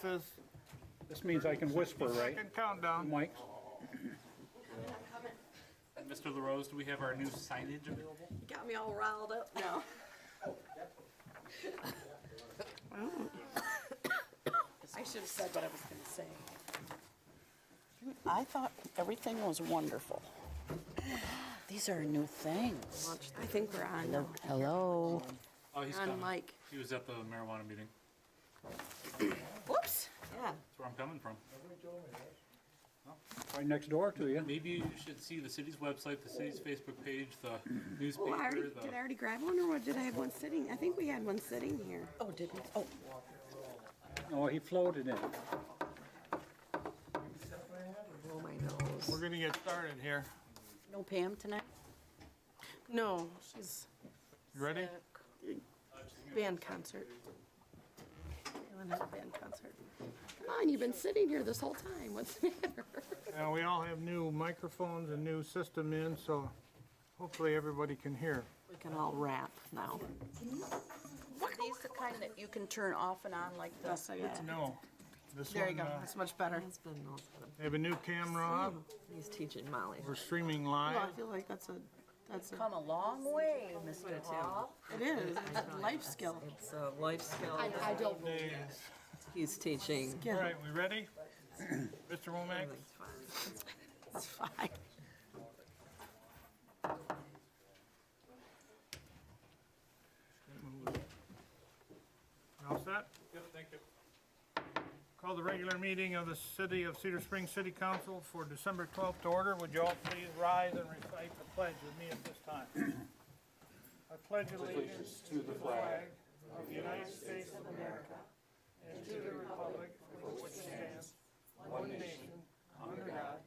devices. This means I can whisper, right? Second countdown. Mike? Mr. LaRose, do we have our new signage available? You got me all riled up now. I should have said what I was going to say. I thought everything was wonderful. These are new things. I think we're on now. Hello. Oh, he's On coming. Mike. He was at the marijuana meeting. Whoops. Yeah. That's where I'm coming from. Right next door to you. Maybe you should see the city's website, the city's Facebook page, the newspaper. Well, did I already grab one, or did I have one sitting? I think we had one sitting here. Oh, did we? Oh, Oh, he floated in. Oh, my nose. We're gonna get started here. no Pam tonight? No, she's You ready? band concert. Feeling at a band concert. Come on, you've been sitting here this whole time. What's the matter? Now, we all have new microphones and new system in, so hopefully everybody can hear. We can all rap now. Are these the kind that you can turn off and on like this? Yes, I got. No. This There you one, go. That's much better. It's been they have a new camera up. He's teaching Molly. We're streaming Well, I live. feel like that's a. Come a long way, Mr. Hall. It is. It's a life skill. It's a life skill I don't believe Days. he's teaching. All right, we ready? Mr. Womack? it's fine. All set? Yep, thank you. Call the regular meeting of the City of Cedar Springs City Council for December 12th to order. Would you all please rise and recite the pledge with me at this time? I pledge allegiance to the flag of the United States of America and to the republic for which it stands, one nation, under God,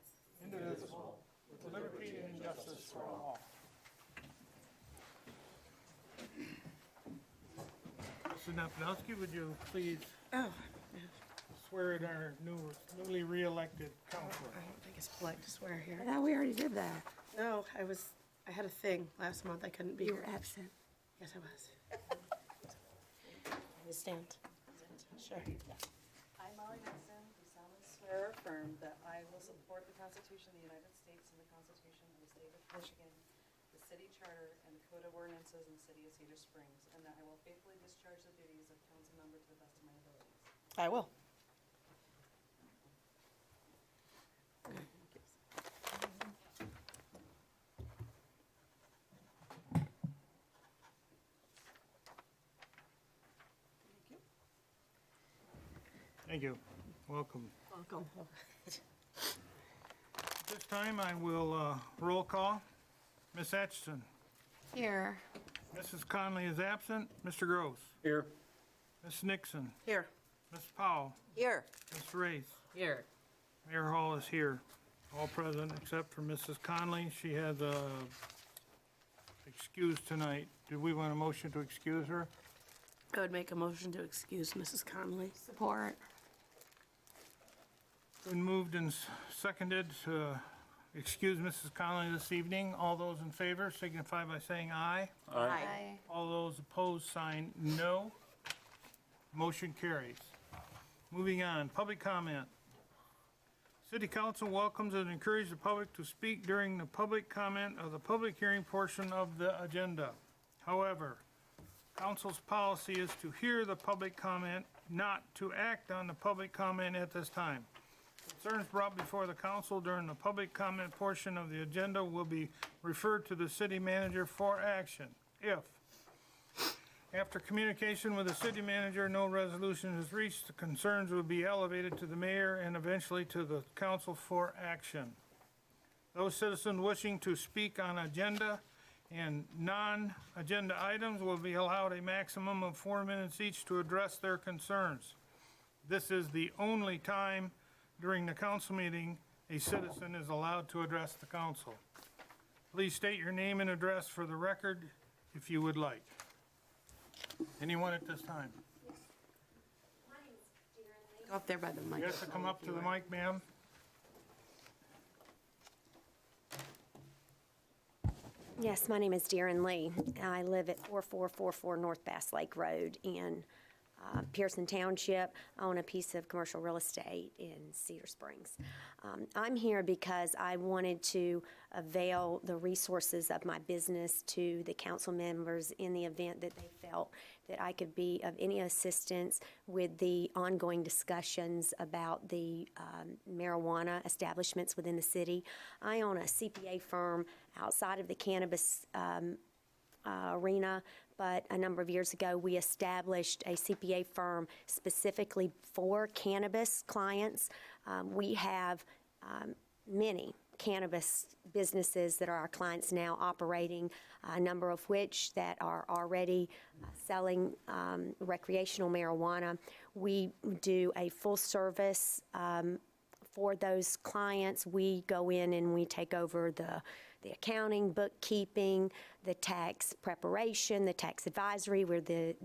indivisible, with liberty and justice for all. Mrs. Napinowski, would you please swear in our newly re-elected councilor? I don't think it's polite to swear here. Yeah, we already did that. No, I had a thing last month. I couldn't be here. You were absent. Yes, I was. I stand. Sure. I, Molly Nixon, do solemnly swear or affirm that I will support the Constitution of the United States and the Constitution of the State of Michigan, the city charter, and the code of ordinances in the city of Cedar Springs, and that I will faithfully discharge the duties of council member to the best of my abilities. I will. Thank you. Welcome. Welcome. At this time, I will roll call. Miss Atchison. Here. Mrs. Conley is absent. Mr. Gross. Here. Miss Nixon. Here. Miss Powell. Here. Miss Race. Here. Mayor Hall is here. All present except for Mrs. Conley. She has a excuse tonight. Do we want a motion to excuse her? I would make a motion to excuse Mrs. Conley. Support. Been moved and seconded to excuse Mrs. Conley this evening. All those in favor signify by saying aye. Aye. All those opposed sign no. Motion carries. Moving on, public comment. City Council welcomes and encourages the public to speak during the public comment of the public hearing portion of the agenda. However, Council's policy is to hear the public comment, not to act on the public comment at this time. Concerns brought before the council during the public comment portion of the agenda will be referred to the city manager for action. If, after communication with the city manager, no resolution is reached, the concerns will be elevated to the mayor and eventually to the council for action. Those citizens wishing to speak on agenda and non-agenda items will be allowed a maximum of 4 minutes each to address their concerns. This is the only time during the council meeting a citizen is allowed to address the council. Please state your name and address for the record if you would like. Anyone at this time? Go up there by the mic. You have to come up to the mic, ma'am. Yes, my name is Darren Lee. I live at 4444 North Bass Lake Road, and Pearson Township, own a piece of commercial real estate in Cedar Springs. I'm here because I wanted to avail the resources of my business to the council members in the event that they felt that I could be of any assistance with the ongoing discussions about the marijuana establishments within the city. I own a CPA firm outside of the cannabis arena, but a number of years ago we established a CPA firm specifically for cannabis clients. We have many cannabis businesses that are our clients now operating, a number of which that are already selling recreational marijuana. We do a full service for those clients. We go in and we take over the accounting, bookkeeping, the tax preparation, the tax advisory. We're the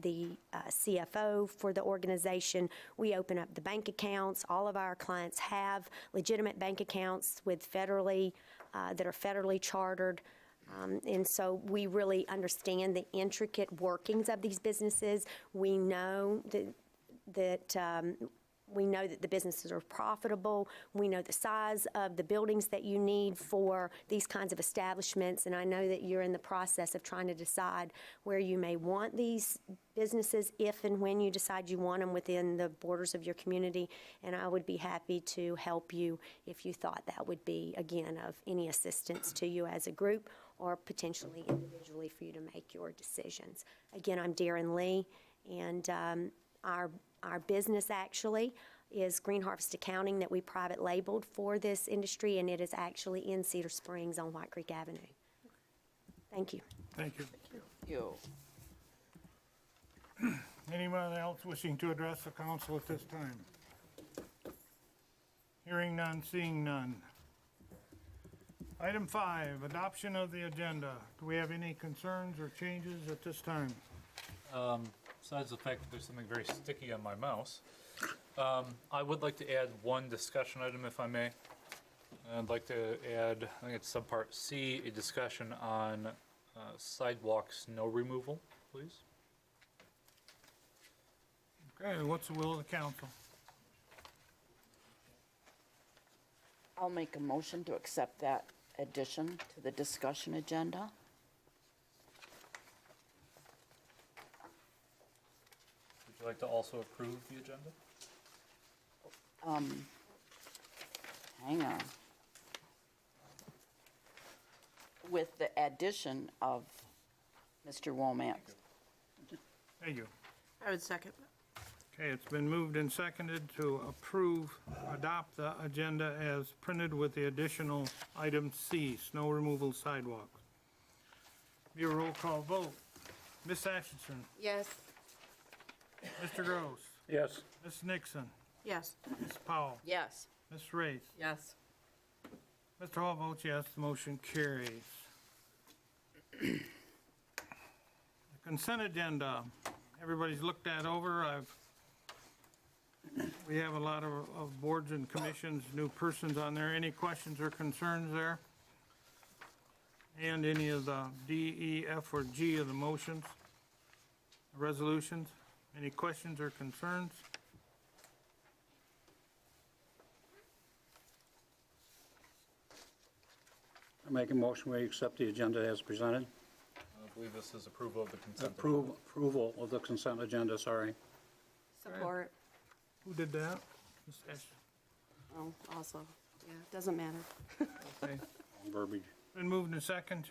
CFO for the organization. We open up the bank accounts. All of our clients have legitimate bank accounts with that are federally chartered. And so we really understand the intricate workings of these businesses. We know that the businesses are profitable. We know the size of the buildings that you need for these kinds of establishments, and I know that you're in the process of trying to decide where you may want these businesses if and when you decide you want them within the borders of your community, and I would be happy to help you if you thought that would be, again, of any assistance to you as a group or potentially individually for you to make your decisions. Again, I'm Darren Lee, and our business actually is Green Harvest Accounting that we private labeled for this industry, and it is actually in Cedar Springs on White Creek Avenue. Thank you. Thank you. You. Anyone else wishing to address the council at this time? Hearing none, seeing none. Item 5, adoption of the agenda. Do we have any concerns or changes at this time? Besides the fact that there's something very sticky on my mouse, I would like to add one discussion item, if I may. I'd like to add, I think it's subpart C, a discussion on sidewalk snow removal, please. Okay, what's the will of the council? I'll make a motion to accept that addition to the discussion agenda. Would you like to also approve the agenda? Hang on. With the addition of Mr. Womack. Thank you. I would second. Okay, it's been moved and seconded to adopt the agenda as printed with the additional item C, snow removal sidewalks. Be a roll call vote. Ms. Atchison, Yes. Mr. Gross, Yes. Ms. Nixon, Yes. Ms. Powell, Yes. Ms. Race. Yes. Mr. Hall votes yes, the motion carries. The consent agenda, everybody's looked that over. We have a lot of boards and commissions, new persons on there. Any questions or concerns there? And any of the D, E, F, or G of the motions, resolutions? Any questions or concerns? I make a motion, we accept the agenda as presented. I believe this is approval of the consent agenda. Approval of the consent agenda, sorry. Support. Who did that? Ms. Ashton. Oh, also, yeah, doesn't matter. Okay. Verbiage. Been moved and second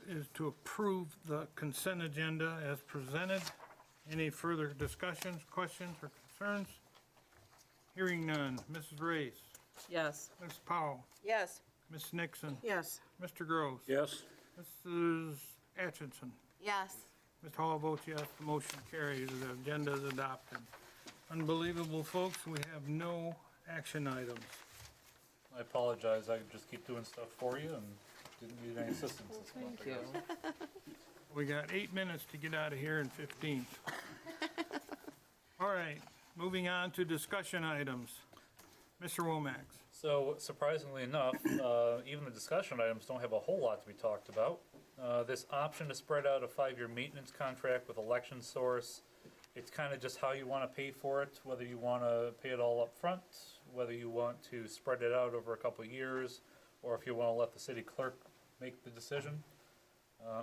is to approve the consent agenda as presented. Any further discussions, questions, or concerns? Hearing none. Mrs. Race, Yes. Ms. Powell, Yes. Ms. Nixon, Yes. Mr. Gross. Yes. Mrs. Atchison. Yes. Mr. Hall votes yes, the motion carries, the agenda is adopted. Unbelievable, folks, we have no action items. I apologize, I just keep doing stuff for you and didn't need any assistance this month. Thank you. We got 8 minutes to get out of here in 15. All right, moving on to discussion items. Mr. Womack. So surprisingly enough, even the discussion items don't have a whole lot to be talked about. This option to spread out a 5-year maintenance contract with Election Source It's kind of just how you want to pay for it, whether you want to pay it all up front, whether you want to spread it out over a couple of years, or if you want to let the city clerk make the decision.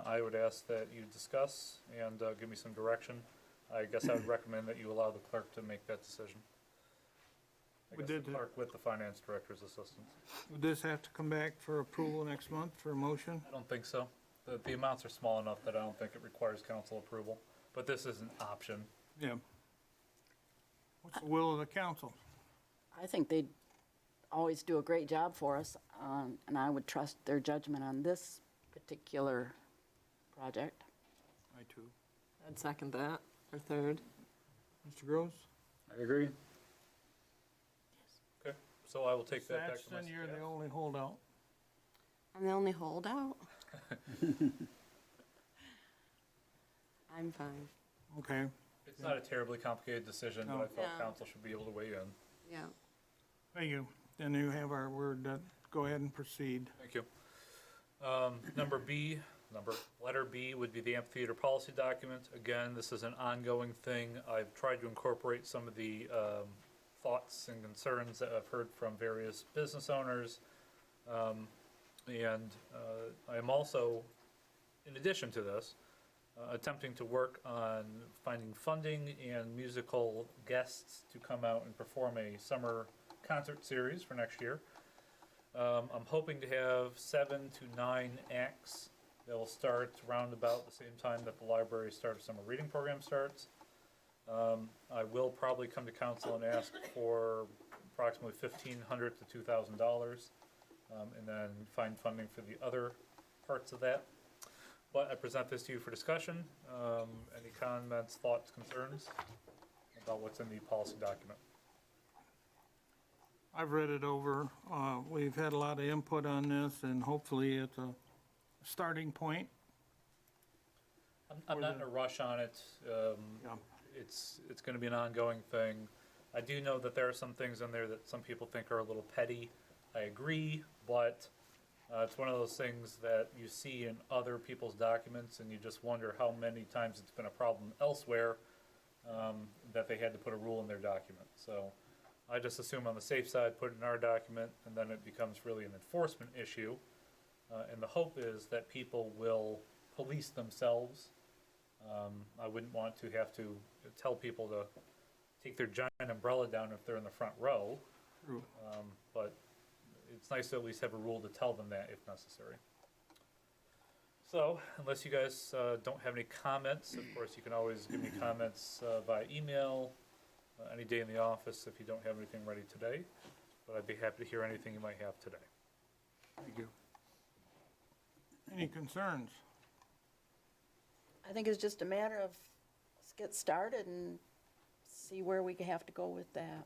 I would ask that you discuss and give me some direction. I guess I would recommend that you allow the clerk to make that decision. I We guess the did the- clerk with the finance director's assistance. Would this have to come back for approval next month for a motion? I don't think so. The amounts are small enough that I don't think it requires council approval, but this is an option. Yeah. What's the will of the council? I think they always do a great job for us, and I would trust their judgment on this particular project. I too. I'd second that, or third. Mr. Gross? I agree. Okay, so I will take that back to my Saxton, you're the staff. only holdout. I'm the only holdout. I'm fine. Okay, It's not a terribly complicated decision, but I No. felt No. council should be able to weigh in. Yeah. thank you. Then you have our word, go ahead and proceed. Thank you. Letter B would be the amphitheater policy document. Again, this is an ongoing thing. I've tried to incorporate some of the thoughts and concerns that I've heard from various business owners. And I am also, in addition to this, attempting to work on finding funding and musical guests to come out and perform a summer concert series for next year. I'm hoping to have 7 to 9 acts that will start around about the same time that the library start summer reading program starts. I will probably come to council and ask for approximately $1,500 to $2,000, and then find funding for the other parts of that. But I present this to you for discussion. Any comments, thoughts, concerns about what's in the policy document? I've read it over. We've had a lot of input on this, and hopefully it's a starting point. I'm not in a rush on it. Yeah. It's gonna be an ongoing thing. I do know that there are some things in there that some people think are a little petty. I agree, but it's one of those things that you see in other people's documents, and you just wonder how many times it's been a problem elsewhere, that they had to put a rule in their document. So I just assume on the safe side, put it in our document, and then it becomes really an enforcement issue. And the hope is that people will police themselves. I wouldn't want to have to tell people to take their giant umbrella down if they're in the front row. True. But it's nice to at least have a rule to tell them that if necessary. So, unless you guys don't have any comments, of course, you can always give me comments by email any day in the office if you don't have anything ready today. But I'd be happy to hear anything you might have today. Thank you. Any concerns? I think it's just a matter of, let's get started and see where we have to go with that.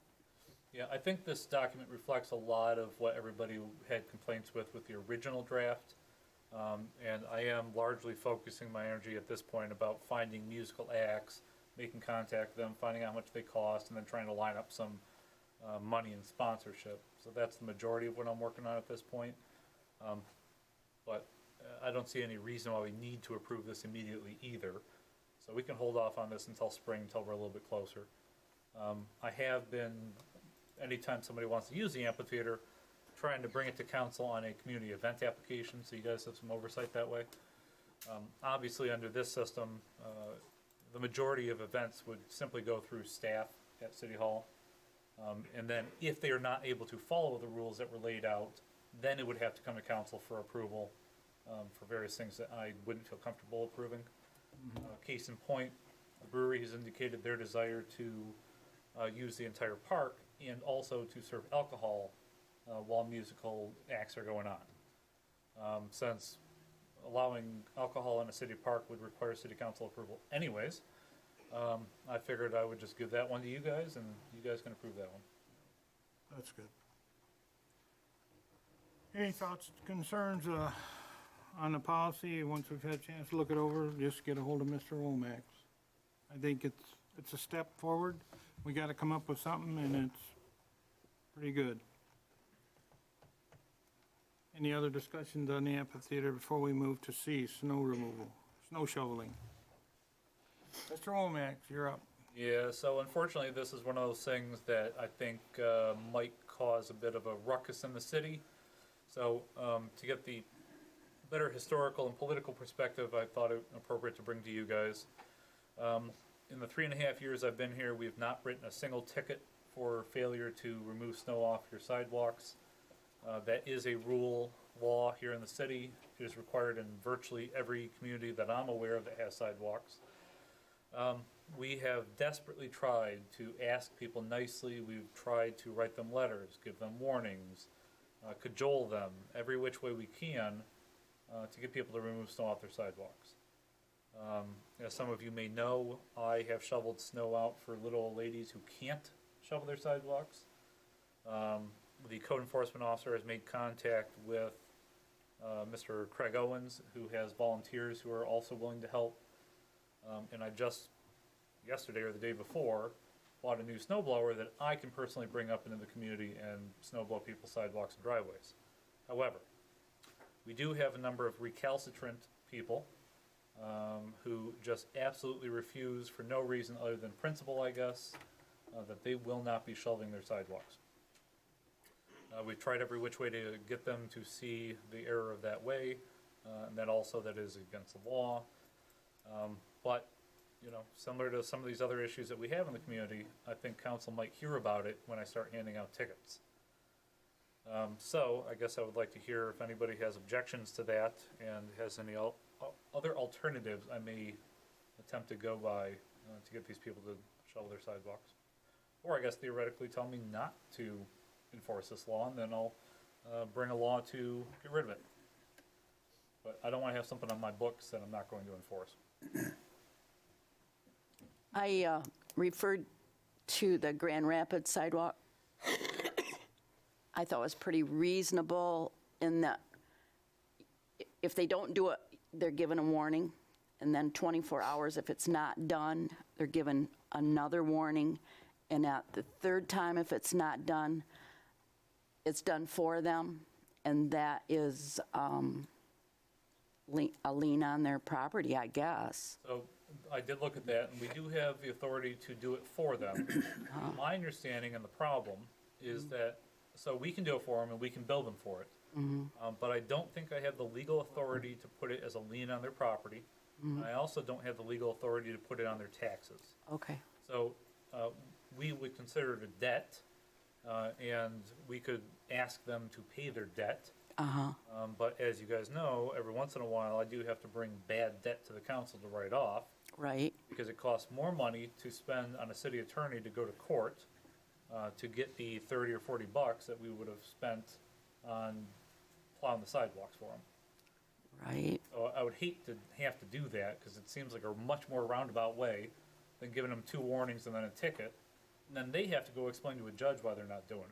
Yeah, I think this document reflects a lot of what everybody had complaints with the original draft. And I am largely focusing my energy at this point about finding musical acts, making contact with them, finding out how much they cost, and then trying to line up some money and sponsorship. So that's the majority of what I'm working on at this point. But I don't see any reason why we need to approve this immediately either. So we can hold off on this until spring, until we're a little bit closer. I have been, anytime somebody wants to use the amphitheater, trying to bring it to council on a community event application, so you guys have some oversight that way. Obviously, under this system, the majority of events would simply go through staff at City Hall. And then if they are not able to follow the rules that were laid out, then it would have to come to council for approval for various things that I wouldn't feel comfortable approving. Case in point, the brewery has indicated their desire to use the entire park and also to serve alcohol while musical acts are going on. Since allowing alcohol in a city park would require city council approval anyways, I figured I would just give that one to you guys, and you guys can approve that one. That's good. Any thoughts, concerns on the policy? Once we've had a chance to look it over, just get a hold of Mr. Womack. I think it's a step forward. We got to come up with something, and it's pretty good. Any other discussions on the amphitheater before we move to C, snow removal, snow shoveling? Mr. Womack, you're up. Yeah, so unfortunately, this is one of those things that I think might cause a bit of a ruckus in the city. So to get the better historical and political perspective, I thought it appropriate to bring to you guys. In the 3.5 years I've been here, we have not written a single ticket for failure to remove snow off your sidewalks. That is a law here in the city. It is required in virtually every community that I'm aware of that has sidewalks. We have desperately tried to ask people nicely. We've tried to write them letters, give them warnings, cajole them every which way we can to get people to remove snow off their sidewalks. As some of you may know, I have shoveled snow out for little old ladies who can't shovel their sidewalks. The code enforcement officer has made contact with Mr. Craig Owens, who has volunteers who are also willing to help. And I just, yesterday or the day before, bought a new snow blower that I can personally bring up into the community and snow blow people's sidewalks and driveways. However, we do have a number of recalcitrant people who just absolutely refuse, for no reason other than principle, I guess, that they will not be shoveling their sidewalks. We've tried every which way to get them to see the error of that way, and that also that is against the law. But, you know, similar to some of these other issues that we have in the community, I think council might hear about it when I start handing out tickets. So I guess I would like to hear if anybody has objections to that and has any other alternatives I may attempt to go by to get these people to shovel their sidewalks. Or I guess theoretically tell me not to enforce this law, and then I'll bring a law to get rid of it. But I don't want to have something on my books that I'm not going to enforce. I referred to the Grand Rapids sidewalk. I thought it was pretty reasonable in that if they don't do it, they're given a warning, and then 24 hours, if it's not done, they're given another warning, and at the third time, if it's not done, it's done for them, and that is a lien on their property, I guess. So I did look at that, and we do have the authority to do it for them. My understanding and the problem is that, so we can do it for them and we can bill them for it. But I don't think I have the legal authority to put it as a lien on their property. And I also don't have the legal authority to put it on their taxes. Okay. So we would consider it a debt, and we could ask them to pay their debt. But as you guys know, every once in a while, I do have to bring bad debt to the council to write off. Right. Because it costs more money to spend on a city attorney to go to court to get the 30 or 40 bucks that we would have spent on plowing the sidewalks for them. Right. So I would hate to have to do that, because it seems like a much more roundabout way than giving them 2 warnings and then a ticket. And then they have to go explain to a judge why they're not doing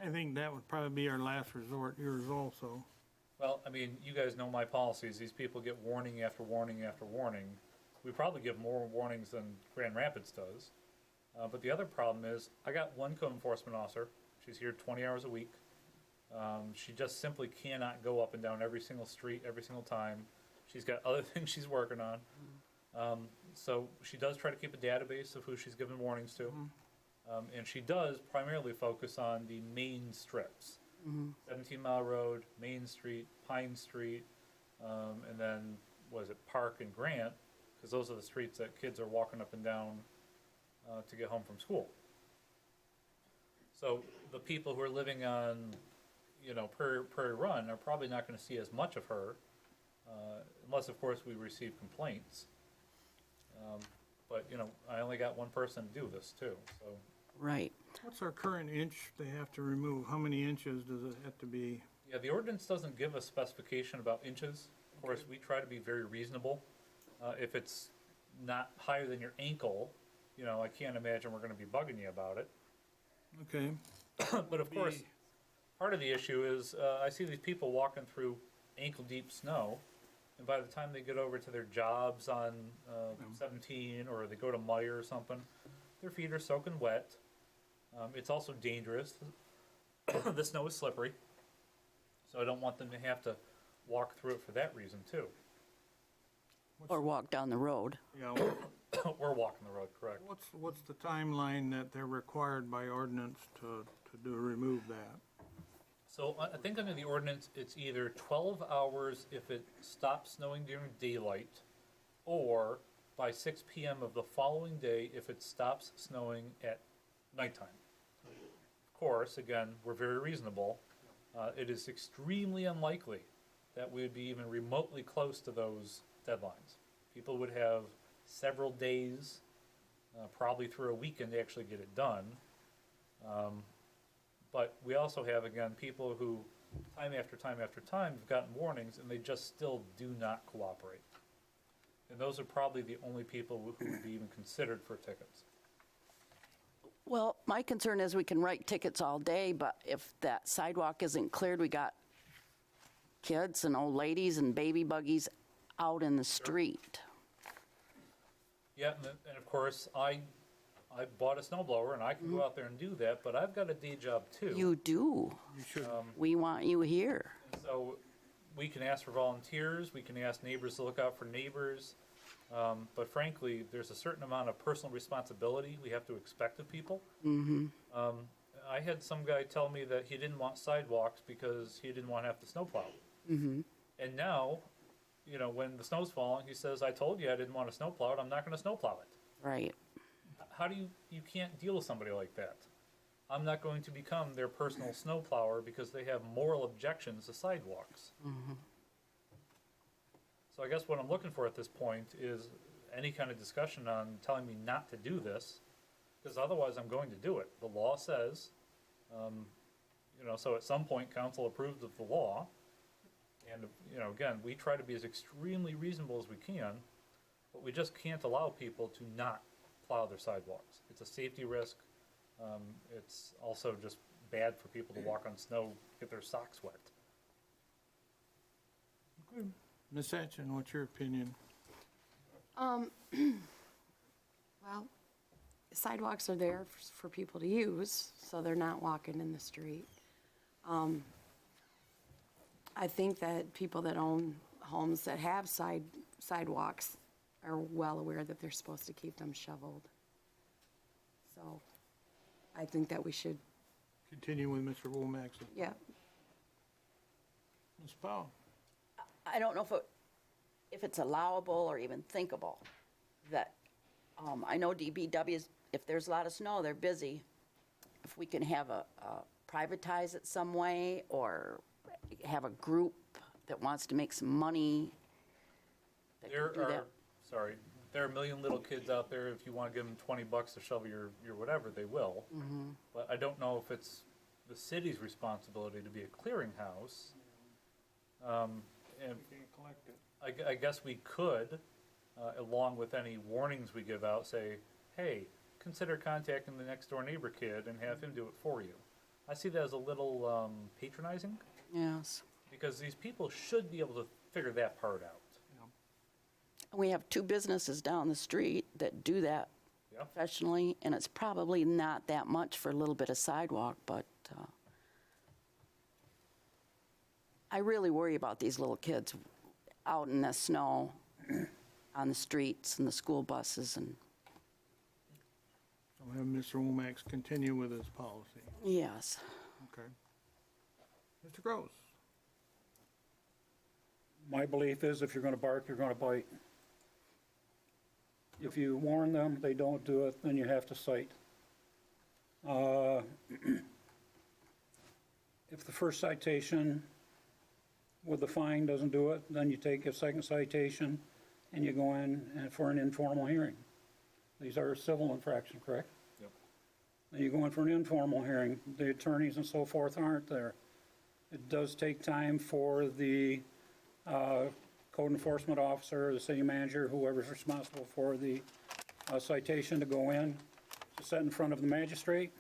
it. I think that would probably be our last resort, yours also. Well, I mean, you guys know my policies. These people get warning after warning after warning. We probably give more warnings than Grand Rapids does. But the other problem is, I got one code enforcement officer. She's here 20 hours a week. She just simply cannot go up and down every single street every single time. She's got other things she's working on. So she does try to keep a database of who she's given warnings to. And she does primarily focus on the main strips. 17 Mile Road, Main Street, Pine Street, and then, was it Park and Grant? Because those are the streets that kids are walking up and down to get home from school. So the people who are living on, you know, Prairie Run are probably not going to see as much of her, unless, of course, we receive complaints. But, you know, I only got one person to do this, too, so. Right. What's our current inch they have to remove? How many inches does it have to be? Yeah, the ordinance doesn't give a specification about inches. Of course, we try to be very reasonable. If it's not higher than your ankle, you know, I can't imagine we're gonna be bugging you about it. Okay. But of course, part of the issue is, I see these people walking through ankle-deep snow, and by the time they get over to their jobs on 17, or they go to Meyer or something, their feet are soaking wet. It's also dangerous. The snow is slippery, so I don't want them to have to walk through it for that reason, too. or walk down the road. Yeah, Or walking the road, correct. what's the timeline that they're required by ordinance to remove that? So I think under the ordinance, it's either 12 hours if it stops snowing during daylight, or by 6 PM of the following day if it stops snowing at nighttime. Of course, again, we're very reasonable. It is extremely unlikely that we would be even remotely close to those deadlines. People would have several days, probably through a weekend to actually get it done. But we also have, again, people who, time after time after time, have gotten warnings and they just still do not cooperate. And those are probably the only people who would be even considered for tickets. Well, my concern is we can write tickets all day, but if that sidewalk isn't cleared, we got kids and old ladies and baby buggies out in the street. Yeah, and of course, I bought a snowblower and I can go out there and do that, but I've got a day job too. You do. You should, We want you here. And so we can ask for volunteers, we can ask neighbors to look out for neighbors. But frankly, there's a certain amount of personal responsibility we have to expect of people. I had some guy tell me that he didn't want sidewalks because he didn't want to have to snowplow. And now, you know, when the snow's falling, he says, I told you I didn't want to snowplow it, I'm not gonna snowplow it. Right. How do you can't deal with somebody like that? I'm not going to become their personal snowplower because they have moral objections to sidewalks. So I guess what I'm looking for at this point is any kind of discussion on telling me not to do this, because otherwise I'm going to do it. The law says, you know, so at some point council approved of the law. And, you know, again, we try to be as extremely reasonable as we can, but we just can't allow people to not plow their sidewalks. It's a safety risk. It's also just bad for people to walk on snow, get their socks wet. good. Ms. Atchin, what's your opinion? Well, sidewalks are there for people to use, so they're not walking in the street. I think that people that own homes that have sidewalks are well aware that they're supposed to keep them shoveled. So I think that we should, Continue with Mr. Womack. yeah. Ms. Powell? I don't know if it's allowable or even thinkable that, I know DBW's, if there's a lot of snow, they're busy. If we can have privatize it some way or have a group that wants to make some money that can do that. There are a million little kids out there, if you want to give them $20 to shovel your whatever, they will. But I don't know if it's the city's responsibility to be a clearinghouse. And Can't collect it. I guess we could, along with any warnings we give out, say, hey, consider contacting the next door neighbor kid and have him do it for you. I see that as a little patronizing, Yes. because these people should be able to figure that part out. We have two businesses down the street that do that Yeah. professionally, and it's probably not that much for a little bit of sidewalk, but I really worry about these little kids out in the snow on the streets and the school buses and, So we'll have Mr. Womack continue with his policy. yes. Okay. Mr. Gross? My belief is if you're gonna bark, you're gonna bite. If you warn them, they don't do it, then you have to cite. If the first citation with the fine doesn't do it, then you take a second citation and you go in for an informal hearing. These are civil infraction, correct? Yep. Then you go in for an informal hearing. The attorneys and so forth aren't there. It does take time for the code enforcement officer, the city manager, whoever's responsible for the citation to go in, to sit in front of the magistrate.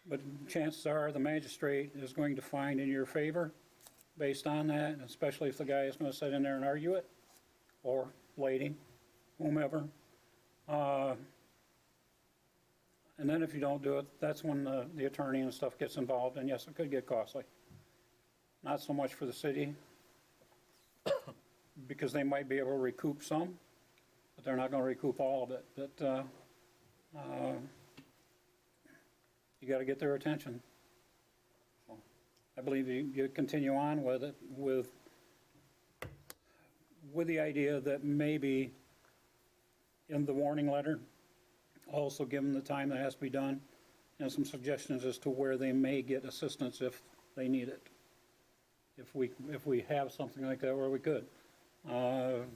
But chances are the magistrate is going to find in your favor based on that, especially if the guy is going to sit in there and argue it, or lady, whomever. And then if you don't do it, that's when the attorney and stuff gets involved, and yes, it could get costly. Not so much for the city, because they might be able to recoup some, but they're not gonna recoup all of it, but, you gotta get their attention. So, I believe you continue on with it, with the idea that maybe in the warning letter, also give them the time that has to be done, and some suggestions as to where they may get assistance if they need it. If we have something like that where we could. The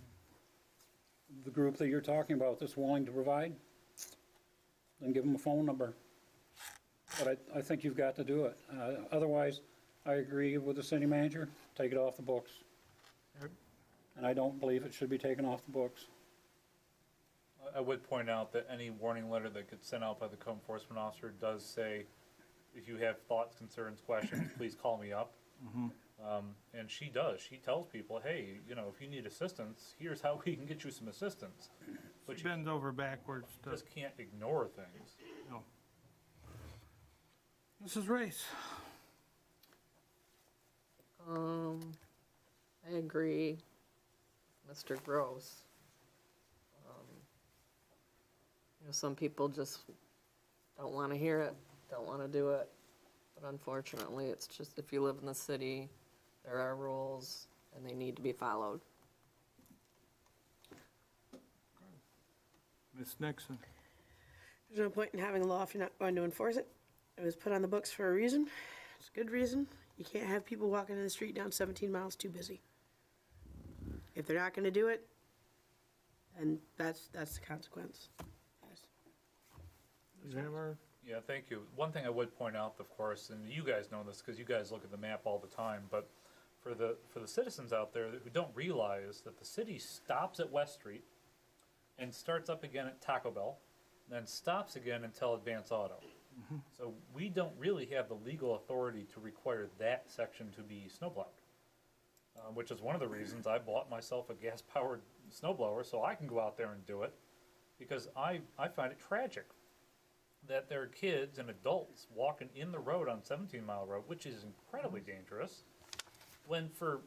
group that you're talking about that's willing to provide, then give them a phone number. But I think you've got to do it. Otherwise, I agree with the city manager, take it off the books. And I don't believe it should be taken off the books. I would point out that any warning letter that gets sent out by the code enforcement officer does say, if you have thoughts, concerns, questions, please call me up. And she does. She tells people, hey, you know, if you need assistance, here's how we can get you some assistance. But She you bends over backwards to, just can't ignore things. no. Mrs. Race? I agree, Mr. Gross. You know, some people just don't want to hear it, don't want to do it. But unfortunately, it's just, if you live in the city, there are rules and they need to be followed. Ms. Nixon? There's no point in having a law if you're not going to enforce it. It was put on the books for a reason. It's a good reason. You can't have people walking in the street down 17 miles too busy. If they're not gonna do it, then that's the consequence. Is that our, Yeah, thank you. One thing I would point out, of course, and you guys know this because you guys look at the map all the time, but for the citizens out there who don't realize that the city stops at West Street and starts up again at Taco Bell, then stops again until Advance Auto. So we don't really have the legal authority to require that section to be snowplowed, which is one of the reasons I bought myself a gas-powered snowblower so I can go out there and do it, because I find it tragic that there are kids and adults walking in the road on 17 Mile Road, which is incredibly dangerous, when for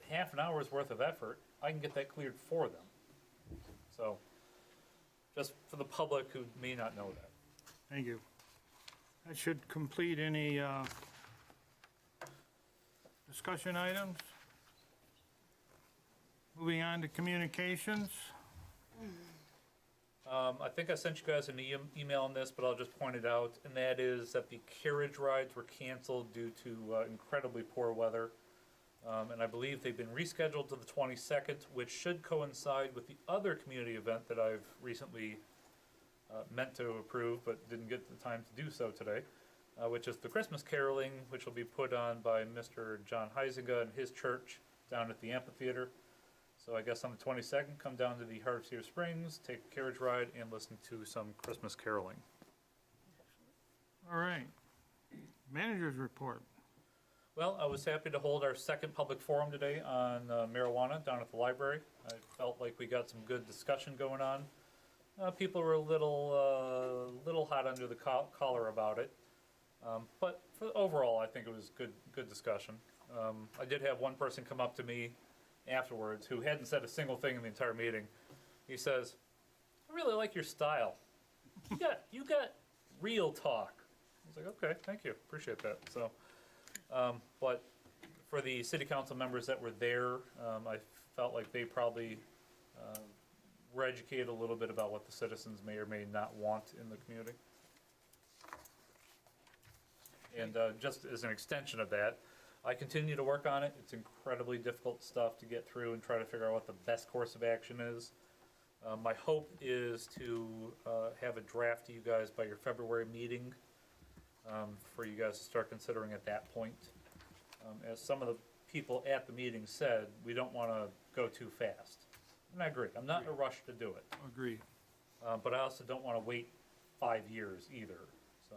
half an hour's worth of effort, I can get that cleared for them. So, just for the public who may not know that. thank you. That should complete any discussion items. Moving on to communications. I think I sent you guys an email on this, but I'll just point it out, and that is that the carriage rides were canceled due to incredibly poor weather. And I believe they've been rescheduled to the 22nd, which should coincide with the other community event that I've recently meant to approve, but didn't get the time to do so today, which is the Christmas caroling, which will be put on by Mr. John Heisinger and his church down at the amphitheater. So I guess on the 22nd, come down to the Heart of Cedar Springs, take a carriage ride, and listen to some Christmas caroling. All right. Manager's report. Well, I was happy to hold our second public forum today on marijuana down at the library. I felt like we got some good discussion going on. People were a little hot under the collar about it, but overall, I think it was good discussion. I did have one person come up to me afterwards who hadn't said a single thing in the entire meeting. He says, "I really like your style. You got real talk." I was like, "Okay, thank you, appreciate that." So, but for the city council members that were there, I felt like they probably were educated a little bit about what the citizens may or may not want in the community. And just as an extension of that, I continue to work on it. It's incredibly difficult stuff to get through and try to figure out what the best course of action is. My hope is to have a draft to you guys by your February meeting for you guys to start considering at that point. As some of the people at the meeting said, we don't want to go too fast. And I agree. I'm not in a rush to do it. Agreed. But I also don't want to wait 5 years either. So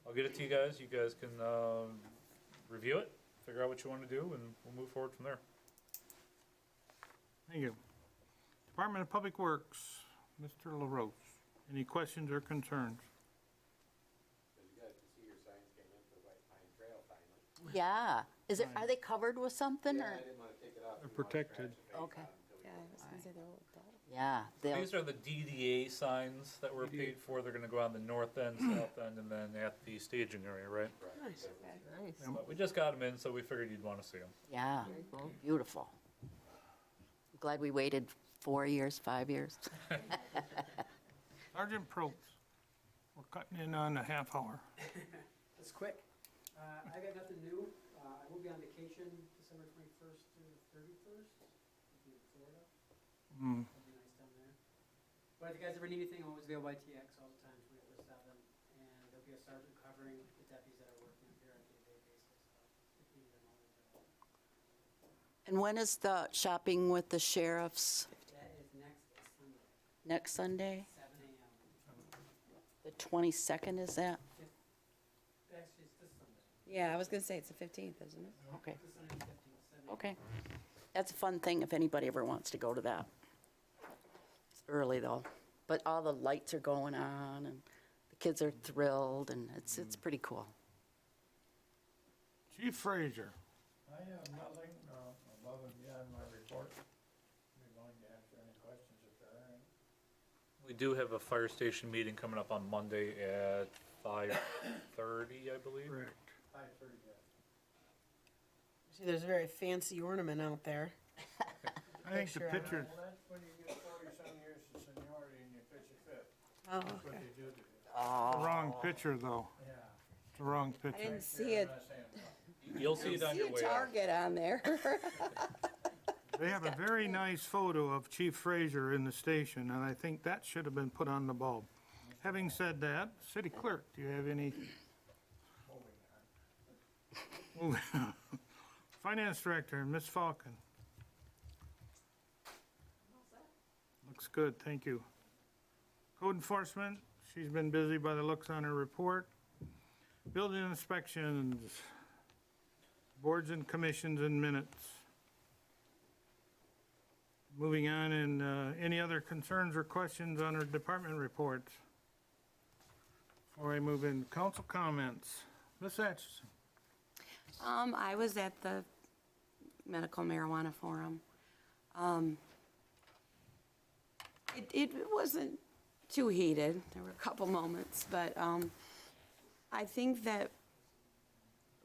I'll get it to you guys. You guys can review it, figure out what you want to do, and we'll move forward from there. Thank you. Department of Public Works, Mr. LaRose. Any questions or concerns? You guys can see your signs came in for White Pine Trail finally. Yeah. Are they covered with something Yeah, or? I didn't wanna take it off. They're We won't scratch protected. the face Okay. on 'em till we Yeah, I get was the gonna sign. say they're all adult. Yeah, they'll, These are the DDA signs that were paid for. They're gonna go on the north end, south end, and then at the staging area, right? Nice. Nice. But we just got them in, so we figured you'd wanna see them. yeah, cool. beautiful. Glad we waited 4 years, 5 years. Sergeant Probst, we're cutting in on a half hour. It's quick. I got nothing new. I will be on vacation December 21st to the 31st. I'll be in Florida. Hmm. It'll be nice down there. But if you guys ever need anything, I'm always available by TX all the time, 24/7. And there'll be a sergeant covering the deputies that are working up here on a day-to-day basis. So if you need them, I'll be available. And when is the shopping with the sheriffs? That is next Sunday, Next Sunday? 7 a.m. The 22nd, is that? Actually, it's this Sunday. Yeah, I was gonna say it's the 15th, isn't it? Okay, This Sunday, 15th, 7 a.m. okay. That's a fun thing if anybody ever wants to go to that. It's early though, but all the lights are going on and the kids are thrilled and it's pretty cool. Chief Frazier. I have nothing above and beyond my report. We're going to answer any questions if there are any. We do have a fire station meeting coming up on Monday at 5:30, I believe. Correct. 5:30, yeah. See, there's a very fancy ornament out there. I think the Picture on it. picture, Well, that's when you get 40-some years of seniority and you pitch a fit. Oh, That's what okay. they do to you. the wrong picture though. Yeah. It's the wrong I picture. didn't see it. I'm not saying no. You'll see it on See your a way out. Target on there. They have a very nice photo of Chief Frazier in the station, and I think that should have been put on the bulb. Having said that, City Clerk, do you have any? Moving on. Finance Director, Ms. Falcon. Looks good, thank you. Code Enforcement, she's been busy by the looks on her report. Building inspections, boards and commissions and minutes. Moving on, and any other concerns or questions on our department reports? Before I move in, council comments. Ms. Atchison. I was at the medical marijuana forum. It wasn't too heated. There were a couple moments, but I think that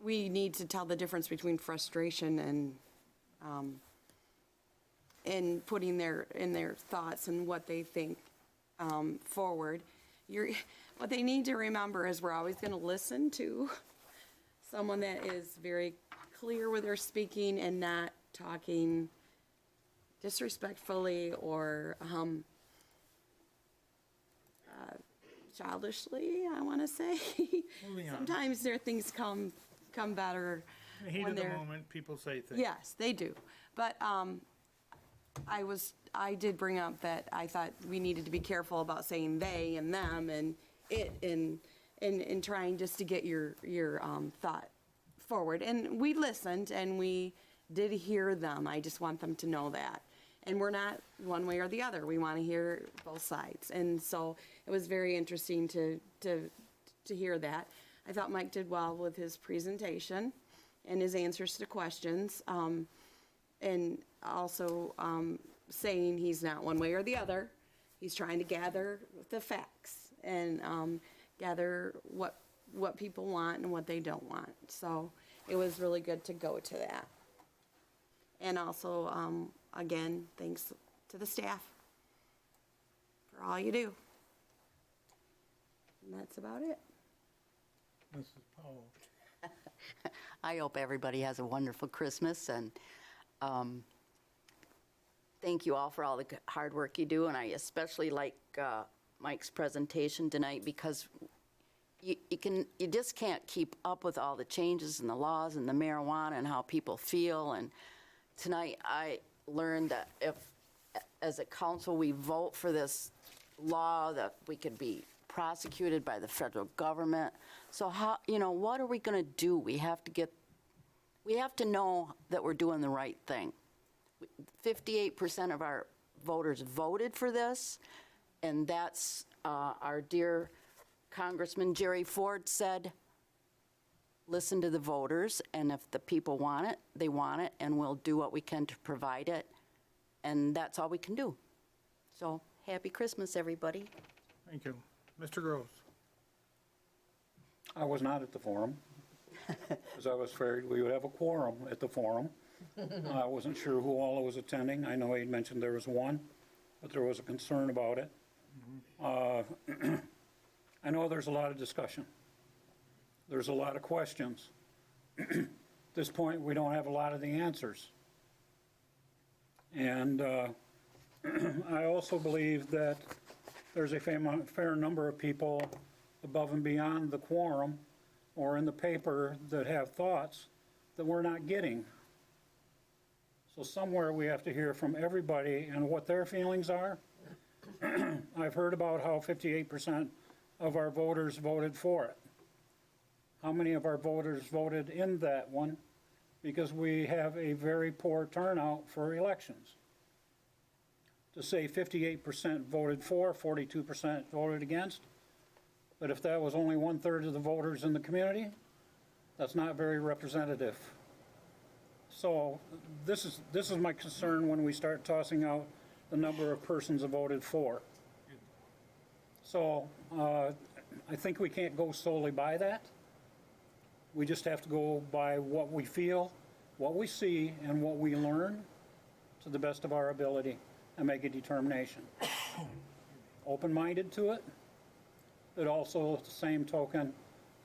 we need to tell the difference between frustration and putting in their thoughts and what they think forward. What they need to remember is we're always going to listen to someone that is very clear with their speaking and not talking disrespectfully or childishly, I want to say. Moving on. Sometimes their things come better In the heat when of the they're. moment, people say things. Yes, they do. But I did bring up that I thought we needed to be careful about saying they and them and it and trying just to get your thought forward. And we listened and we did hear them. I just want them to know that. And we're not one way or the other. We want to hear both sides. And so it was very interesting to hear that. I thought Mike did well with his presentation and his answers to questions. And also saying he's not one way or the other. He's trying to gather the facts and gather what people want and what they don't want. So it was really good to go to that. And also, again, thanks to the staff for all you do. And that's about it. Mrs. Powell. I hope everybody has a wonderful Christmas, and thank you all for all the hard work you do, and I especially like Mike's presentation tonight because you just can't keep up with all the changes and the laws and the marijuana and how people feel, and tonight I learned that if, as a council, we vote for this law, that we could be prosecuted by the federal government. So how, what are we going to do? We have to know that we're doing the right thing. 58% of our voters voted for this, and that's our dear Congressman Jerry Ford said, listen to the voters, and if the people want it, they want it, and we'll do what we can to provide it, and that's all we can do. So, happy Christmas, everybody. Thank you. Mr. Groves? I was not at the forum, because I was afraid we would have a quorum at the forum. I wasn't sure who all was attending. I know he mentioned there was one, but there was a concern about it. I know there's a lot of discussion. There's a lot of questions. At this point, we don't have a lot of the answers. And I also believe that there's a fair number of people above and beyond the quorum or in the paper that have thoughts that we're not getting. So somewhere we have to hear from everybody and what their feelings are. I've heard about how 58% of our voters voted for it. How many of our voters voted in that one? Because we have a very poor turnout for elections. To say 58% voted for, 42% voted against, but if that was only 1/3 of the voters in the community, that's not very representative. So this is my concern when we start tossing out the number of persons that voted for. So I think we can't go solely by that. We just have to go by what we feel, what we see, and what we learn to the best of our ability and make a determination. Open-minded to it, but also at the same token,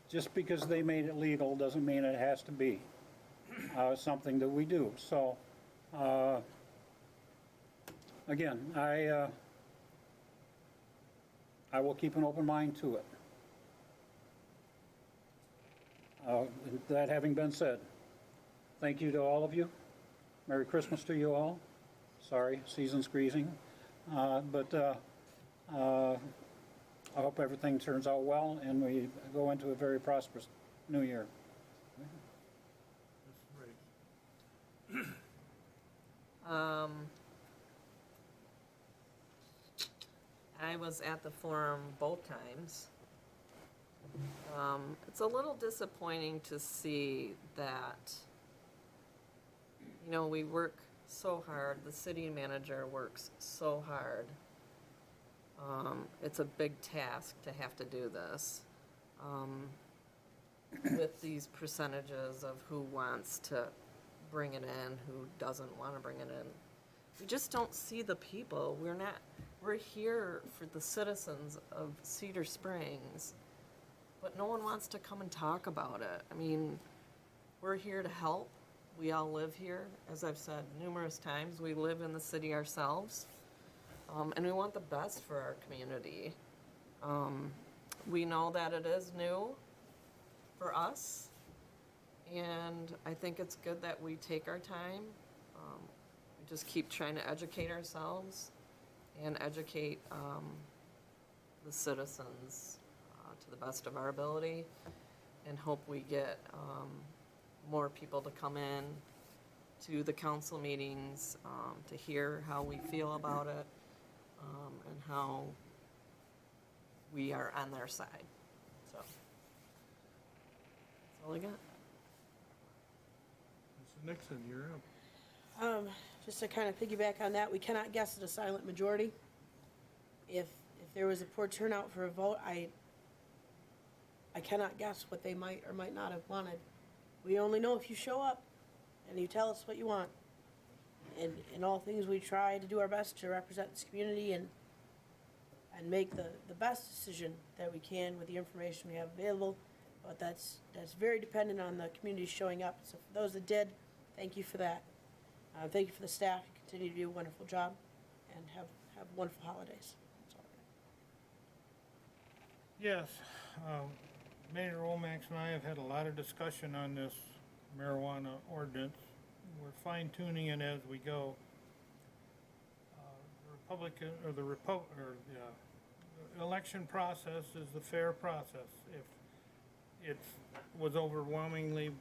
just because they made it legal doesn't mean it has to be something that we do. So again, I will keep an open mind to it. That having been said, thank you to all of you. Merry Christmas to you all. Sorry, season's greasing. But I hope everything turns out well and we go into a very prosperous new year. I was at the forum both times. It's a little disappointing to see that, you know, we work so hard, the city manager works so hard. It's a big task to have to do this. With these percentages of who wants to bring it in, who doesn't want to bring it in. We just don't see the people. We're here for the citizens of Cedar Springs, but no one wants to come and talk about it. I mean, we're here to help. We all live here. As I've said numerous times, we live in the city ourselves, and we want the best for our community. We know that it is new for us, and I think it's good that we take our time. We just keep trying to educate ourselves and educate the citizens to the best of our ability, and hope we get more people to come in to the council meetings to hear how we feel about it and how we are on their side. So that's all I got. Mr. Nixon, you're up. Just to kind of piggyback on that, we cannot guess at a silent majority. If there was a poor turnout for a vote, I cannot guess what they might or might not have wanted. We only know if you show up and you tell us what you want. And in all things, we try to do our best to represent this community and make the best decision that we can with the information we have available. But that's very dependent on the community showing up. So for those that did, thank you for that. Thank you for the staff. You continue to do a wonderful job and have wonderful holidays. That's all right. Yes, Mayor Womack and I have had a lot of discussion on this marijuana ordinance. We're fine tuning it as we go. The election process is the fair process. If it was overwhelmingly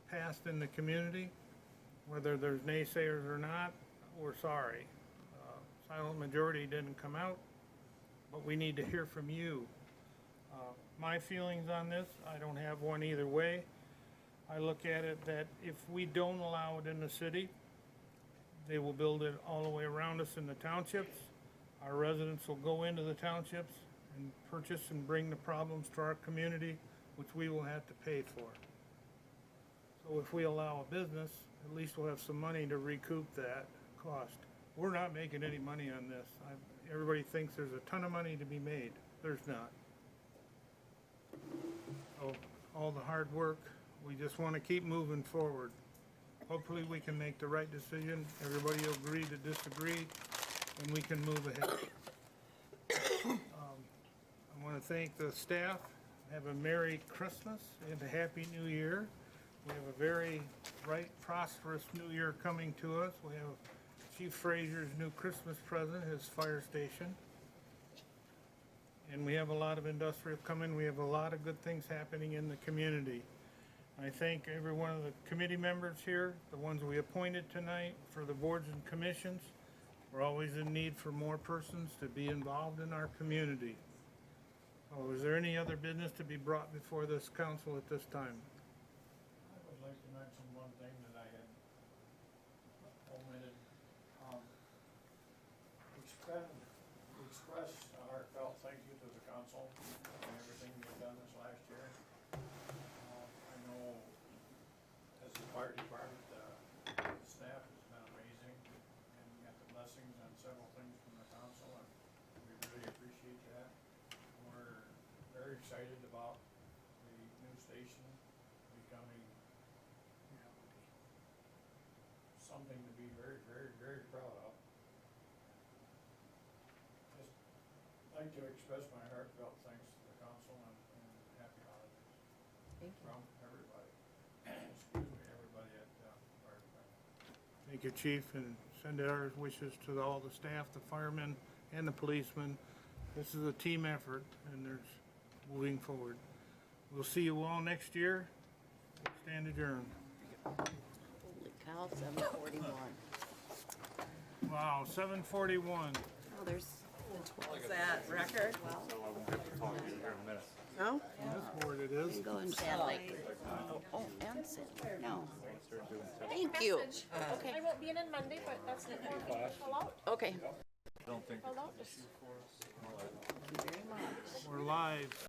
passed in the community, whether there's naysayers or not, we're sorry. Silent majority didn't come out, but we need to hear from you. My feelings on this, I don't have one either way. I look at it that if we don't allow it in the city, they will build it all the way around us in the townships. Our residents will go into the townships and purchase and bring the problems to our community, which we will have to pay for. So if we allow a business, at least we'll have some money to recoup that cost. We're not making any money on this. Everybody thinks there's a ton of money to be made. There's not. So all the hard work, we just want to keep moving forward. Hopefully we can make the right decision. Everybody will agree to disagree, and we can move ahead. I want to thank the staff. Have a Merry Christmas and a Happy New Year. We have a very bright, prosperous new year coming to us. We have Chief Frazier's new Christmas present, his fire station. And we have a lot of industrial coming. We have a lot of good things happening in the community. I thank every one of the committee members here, the ones we appointed tonight, for the boards and commissions. We're always in need for more persons to be involved in our community. So is there any other business to be brought before this council at this time? I would like to mention one thing that I had omitted. Express a heartfelt thank you to the council and everything you've done this last year. I know as the fire department, the staff has been amazing and we got the blessings on several things from the council, and we really appreciate that. We're very excited about the new station becoming, you know, something to be very, very, very proud of. Just like to express my heartfelt thanks to the council and happy holidays. Thank you. From everybody, excuse me, everybody at fire department. Thank you, Chief, and send our wishes to all the staff, the firemen, and the policemen. This is a team effort, and there's moving forward. We'll see you all next year. Stand adjourned. Holy cow, 7:41. Wow, 7:41. Oh, there's Is that record? No? That's where it is. go and Sand Lake. Oh, and Sand, no. Thank you. Okay, I won't be in on Monday, but that's the point. Pull out. okay. I don't think. Pull out. Thank you very much. We're live.